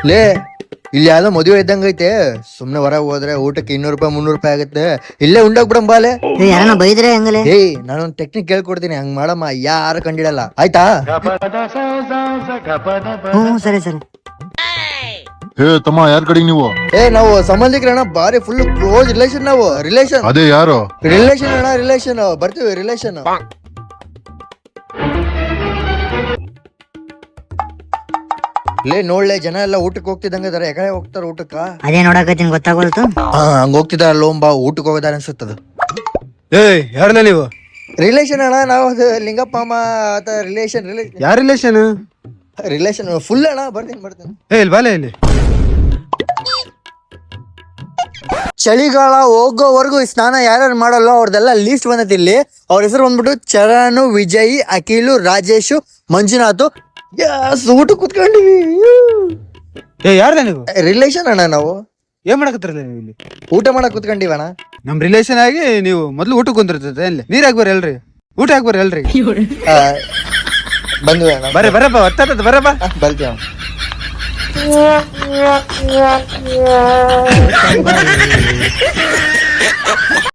ಲೇ ಇಲ್ಲಿ ಯಾವ್ದೋ ಮದುವೆ ಇದ್ದಂಗ ಐತೆ, ಸುಮ್ನೆ ಹೊರಗೆ ಹೋದ್ರೆ ಊಟಕ್ಕೆ 200 ರೂಪಾಯಿ 300 ರೂಪಾಯಿ ಆಗುತ್ತೆ. ಇಲ್ಲೇ ಉಂಡೋಗ್ ಬಿಡಂ ಬಾಲೆ. ಯಾರನ್ನ ಬೈದ್ರೆ ಹೆಂಗಲೆ? ಏಯ್ ನಾನೊಂದ್ ಟೆಕ್ನಿಕ್ ಹೇಳ್ಕೊಡ್ತೀನಿ, ಹಂಗ್ ಮಾಡಮ್ಮ, ಯಾರು ಕಂಡಿಡಲ್ಲ ಆಯ್ತಾ? ಹ್ಮ್ ಸರಿ ಸರಿ. ಹೇ ತಮ್ಮ, ಯಾರ್ ಕಡೆಗೆ ನೀವು? ನಾವು ಸಂಬಂಧಿಕರಣ್ಣ, ಬಾರಿ ಫುಲ್ ಕ್ಲೋಸ್ ರಿಲೇಷನ್. ನಾವು ರಿಲೇಷನ್ ಅದೇ ಯಾರು? ರಿಲೇಷನ್ ಅಣ್ಣ, ರಿಲೇಷನ್ ಬರ್ತೀವಿ ರಿಲೇಷನ್. ಲೇ ನೋಡ್ಲೆ, ಜನ ಎಲ್ಲ ಊಟಕ್ಕೆ ಹೋಗ್ತಿದ್ದಂಗ ಇದಾರೆ, ಯಾಕಡೆ ಹೋಗ್ತಾರ ಊಟಕ್ಕ? ಅದೇ ನೋಡಕತ್ತೀನಿ, ಗೊತ್ತಾಗೋಲ್ತು. ಹಂಗ ಹೋಗ್ತಿದಾರ ಲೋಂಬಾ, ಊಟಕ್ಕೆ ಹೋಗೋದಾರ ಅನ್ಸುತ್ತದ. ಏಯ್ ಯಾರಲ್ಲ ನೀವು? ರಿಲೇಷನ್ ಅಣ್ಣ, ನಾವು ಅದು ಲಿಂಗಪ್ಪ ಅಮ್ಮ ಆತ ರಿಲೇಷನ್. ಯಾರ ರಿಲೇಷನ್? ರಿಲೇಷನ್ ಫುಲ್ ಅಣ್ಣ, ಬರ್ತೀನಿ. ಏ ಇಲ್ಲಿ ಬಾಲೆ ಇಲ್ಲಿ. ಚಳಿಗಾಲ ಹೋಗೋವರೆಗೂ ಸ್ನಾನ ಯಾರ್ಯಾರು ಮಾಡಲ್ಲ ಅವ್ರದೆಲ್ಲ ಲೀಸ್ಟ್ ಬಂದೈತಿ ಇಲ್ಲಿ. ಅವ್ರ ಹೆಸರು ಬಂದ್ಬಿಟ್ಟು ಚರಣು, ವಿಜಯ್, ಅಖಿಲು, ರಾಜೇಶು, ಮಂಜುನಾಥ್. ಊಟ ಕುತ್ಕೊಂಡಿವಿ. ಏ ಯಾರಲ್ಲ ನೀವು? ರಿಲೇಷನ್ ಅಣ್ಣ, ನಾವು ಏನ್ ಮಾಡಕತ್ತಿರಲ್ಲ ನೀವು ಇಲ್ಲಿ? ಊಟ ಮಾಡಕ್ ಕುತ್ಕೊಂಡಿವಣ್ಣ. ನಮ್ ರಿಲೇಷನ್ ಆಗಿ ನೀವು ಮೊದ್ಲು ಊಟಕ್ಕೆ ಕುಂದಿರ್ತದೆ. ಎಲ್ಲಿ ನೀರ್ ಹಾಕ್ಬರ್ರಿ ಎಲ್ರಿ, ಊಟ ಹಾಕ್ಬರ್ರಿ ಎಲ್ರಿ. ಬಂದ್ವಿ ಅಣ್ಣ, ಬರಪ್ಪ ಹೊತ್ತಾತದ, ಬರಪ್ಪ. ಬರ್ತೀವಿ.